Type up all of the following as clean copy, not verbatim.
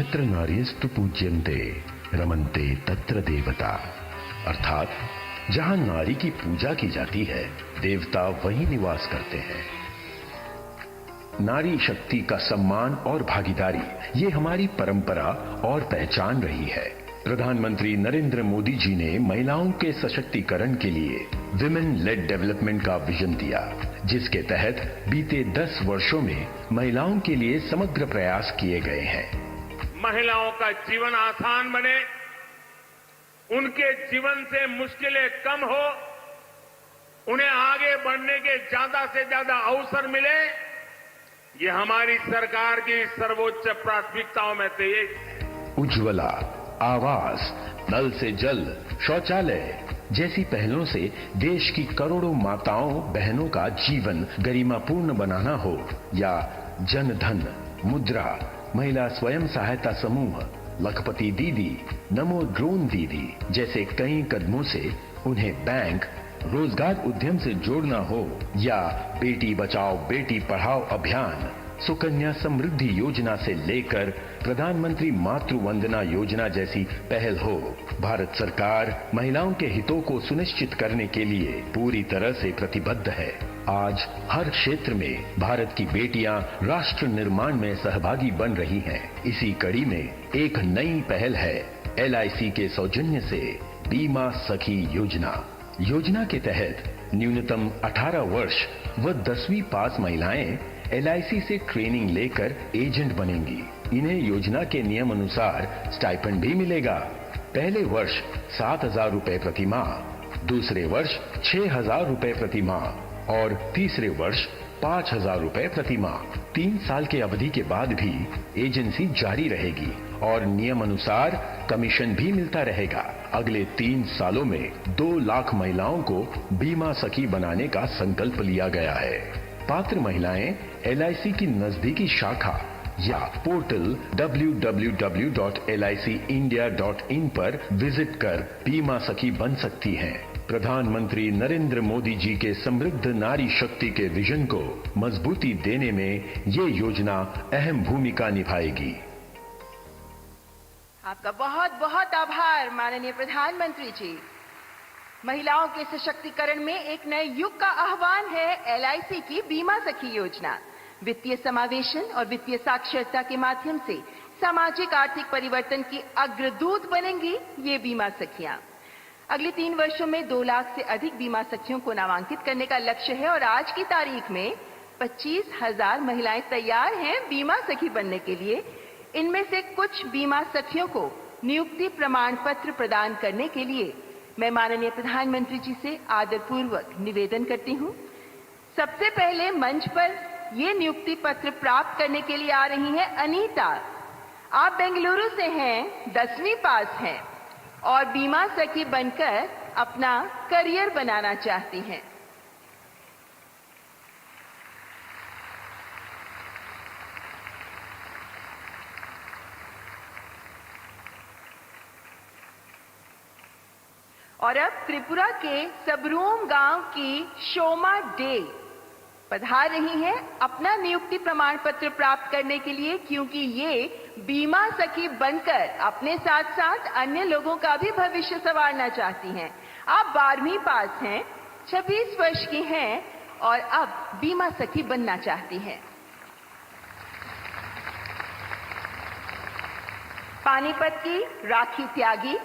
यत्र नार्यस्तु पूज्यन्ते रमन्ते तत्र देवता, अर्थात जहां नारी की पूजा की जाती है, देवता वहीं निवास करते हैं। नारी शक्ति का सम्मान और भागीदारी ये हमारी परंपरा और पहचान रही है। प्रधानमंत्री नरेंद्र मोदी जी ने महिलाओं के सशक्तिकरण के लिए विमेन लेड डेवलपमेंट का विजन दिया, जिसके तहत बीते 10 वर्षों में महिलाओं के लिए समग्र प्रयास किए गए हैं। महिलाओं का जीवन आसान बने, उनके जीवन से मुश्किलें कम हो, उन्हें आगे बढ़ने के ज्यादा से ज्यादा अवसर मिले, ये हमारी सरकार की सर्वोच्च प्राथमिकताओं में से एक है। उज्ज्वला, आवास, नल से जल, शौचालय जैसी पहलों से देश की करोड़ों माताओं बहनों का जीवन गरिमापूर्ण बनाना हो, या जन धन, मुद्रा, महिला स्वयं सहायता समूह, लखपति दीदी, नमो ड्रोन दीदी जैसे कई कदमों से उन्हें बैंक, रोजगार उद्यम से जोड़ना हो, या बेटी बचाओ बेटी पढ़ाओ अभियान, सुकन्या समृद्धि योजना से लेकर प्रधानमंत्री मातृ वंदना योजना जैसी पहल हो, भारत सरकार महिलाओं के हितों को सुनिश्चित करने के लिए पूरी तरह से प्रतिबद्ध है। आज हर क्षेत्र में भारत की बेटियां राष्ट्र निर्माण में सहभागी बन रही हैं। इसी कड़ी में एक नई पहल है LIC के सौजन्य से बीमा सखी योजना के तहत न्यूनतम 18 वर्ष व 10वीं पास महिलाएं LIC से ट्रेनिंग लेकर एजेंट बनेंगी। इन्हें योजना के नियम अनुसार स्टाइपेंड भी मिलेगा। पहले वर्ष 7,000 रुपए प्रति माह, दूसरे वर्ष 6,000 रुपए प्रति माह और तीसरे वर्ष 5,000 रुपए प्रति माह। 3 साल के अवधि के बाद भी एजेंसी जारी रहेगी और नियम अनुसार कमीशन भी मिलता रहेगा। अगले 3 सालों में 2 लाख महिलाओं को बीमा सखी बनाने का संकल्प लिया गया है। पात्र महिलाएं LIC की नजदीकी शाखा या पोर्टल www.licindia.in पर विजिट कर बीमा सखी बन सकती हैं। प्रधानमंत्री नरेंद्र मोदी जी के समृद्ध नारी शक्ति के विजन को मजबूती देने में ये योजना अहम भूमिका निभाएगी। आपका बहुत बहुत आभार माननीय प्रधानमंत्री जी। महिलाओं के सशक्तिकरण में एक नए युग का आह्वान है LIC की बीमा सखी योजना। वित्तीय समावेशन और वित्तीय साक्षरता के माध्यम से सामाजिक आर्थिक परिवर्तन की अग्रदूत बनेंगी ये बीमा सखियां। अगले 3 वर्षों में 2 लाख से अधिक बीमा सखियों को नामांकित करने का लक्ष्य है और आज की तारीख में 25,000 महिलाएं तैयार हैं बीमा सखी बनने के लिए। इनमें से कुछ बीमा सखियों को नियुक्ति प्रमाण पत्र प्रदान करने के लिए मैं माननीय प्रधानमंत्री जी से आदरपूर्वक निवेदन करती हूं। सबसे पहले मंच पर ये नियुक्ति पत्र प्राप्त करने के लिए आ रही हैं अनीता। आप बेंगलुरु से हैं, 10वीं पास हैं और बीमा सखी बनकर अपना करियर बनाना चाहती हैं। और अब त्रिपुरा के सबरूम गांव की शोमा डे पधार रही हैं अपना नियुक्ति प्रमाण पत्र प्राप्त करने के लिए, क्योंकि ये बीमा सखी बनकर अपने साथ साथ अन्य लोगों का भी भविष्य संवारना चाहती हैं। आप 12वीं पास हैं, 26 वर्ष की हैं और अब बीमा सखी बनना चाहती हैं। पानीपत की राखी त्यागी,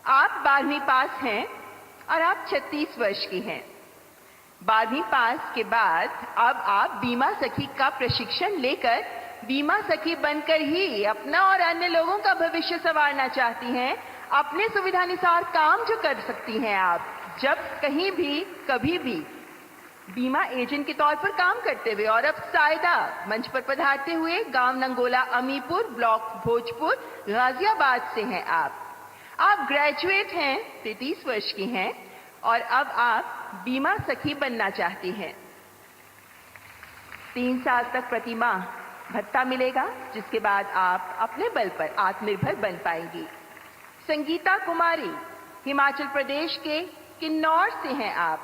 आप 12वीं पास हैं और आप 36 वर्ष की हैं। 12वीं पास के बाद अब आप बीमा सखी का प्रशिक्षण लेकर बीमा सखी बनकर ही अपना और अन्य लोगों का भविष्य संवारना चाहती हैं। अपने सुविधानुसार काम जो कर सकती हैं आप, जब कहीं भी कभी भी बीमा एजेंट के तौर पर काम करते हुए। और अब सायदा मंच पर पधारते हुए गांव नंगोला अमीपुर ब्लॉक भोजपुर गाजियाबाद से हैं आप ग्रेजुएट हैं, 33 वर्ष की हैं और अब आप बीमा सखी बनना चाहती हैं। 3 साल तक प्रति माह भत्ता मिलेगा, जिसके बाद आप अपने बल पर आत्मनिर्भर बन पाएंगी। संगीता कुमारी, हिमाचल प्रदेश के किन्नौर से हैं आप।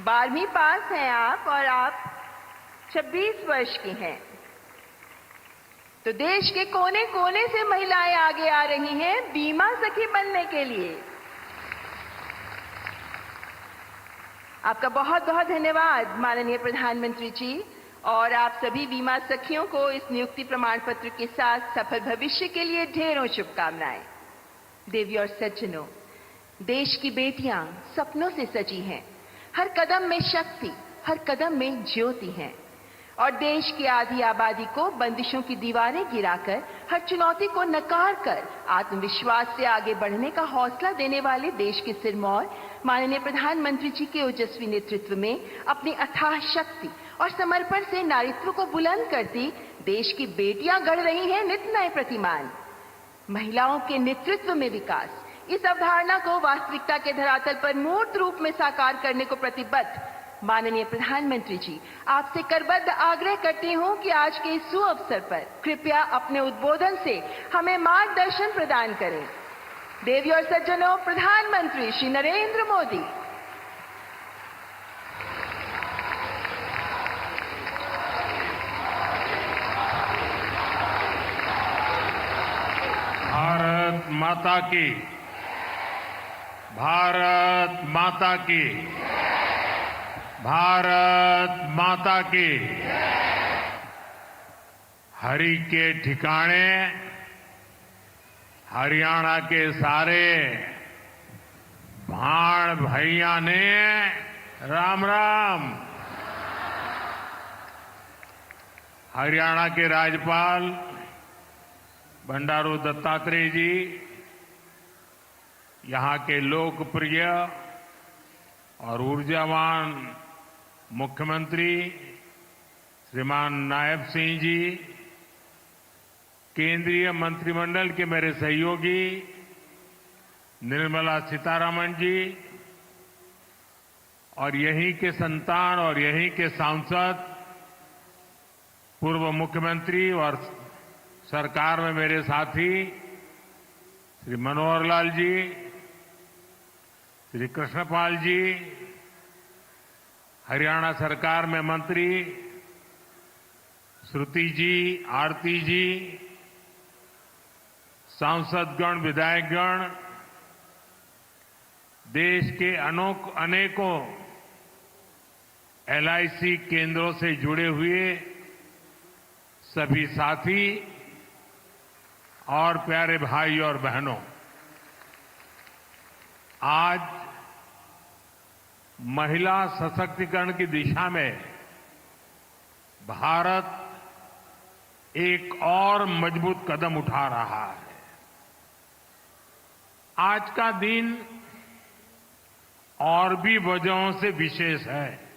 12वीं पास हैं आप और आप 26 वर्ष की हैं। तो देश के कोने कोने से महिलाएं आगे आ रही हैं बीमा सखी बनने के लिए। आपका बहुत बहुत धन्यवाद माननीय प्रधानमंत्री जी, और आप सभी बीमा सखियों को इस नियुक्ति प्रमाण पत्र के साथ सफल भविष्य के लिए ढेरों शुभकामनाएं। देवी और सज्जनों, देश की बेटियां सपनों से सजी हैं। हर कदम में शक्ति, हर कदम में ज्योति है, और देश की आधी आबादी को बंदिशों की दीवारें गिराकर हर चुनौती को नकार कर आत्मविश्वास से आगे बढ़ने का हौसला देने वाले देश के सिरमौर माननीय प्रधानमंत्री जी के ओजस्वी नेतृत्व में अपनी अथाह शक्ति और समर्पण से नारीत्व को बुलंद करती देश की बेटियां गढ़ रही हैं नित नए प्रतिमान। महिलाओं के नेतृत्व में विकास, इस अवधारणा को वास्तविकता के धरातल पर मूर्त रूप में साकार करने को प्रतिबद्ध माननीय प्रधानमंत्री जी, आपसे करबद्ध आग्रह करती हूं कि आज के इस सुअवसर पर कृपया अपने उद्बोधन से हमें मार्गदर्शन प्रदान करें। देवी और सज्जनों, प्रधानमंत्री श्री नरेंद्र मोदी। भारत माता की, भारत माता की, भारत माता की। हरि के ठिकाने हरियाणा के सारे भाण भैया ने राम राम। हरियाणा के राज्यपाल बंडारू दत्तात्रेय जी, यहां के लोकप्रिय और ऊर्जावान मुख्यमंत्री श्रीमान नायब सिंह जी, केंद्रीय मंत्रिमंडल के मेरे सहयोगी निर्मला सीतारमण जी, और यहीं के संतान और यहीं के सांसद पूर्व मुख्यमंत्री और सरकार में मेरे साथी श्री मनोहर लाल जी, श्री कृष्णपाल जी, हरियाणा सरकार में मंत्री श्रुति जी, आरती जी, सांसदगण, विधायकगण, देश के अनेकों एलआईसी केंद्रों से जुड़े हुए सभी साथी और प्यारे भाई और बहनों, आज महिला सशक्तिकरण की दिशा में भारत एक और मजबूत कदम उठा रहा है। आज का दिन और भी वजहों से विशेष है।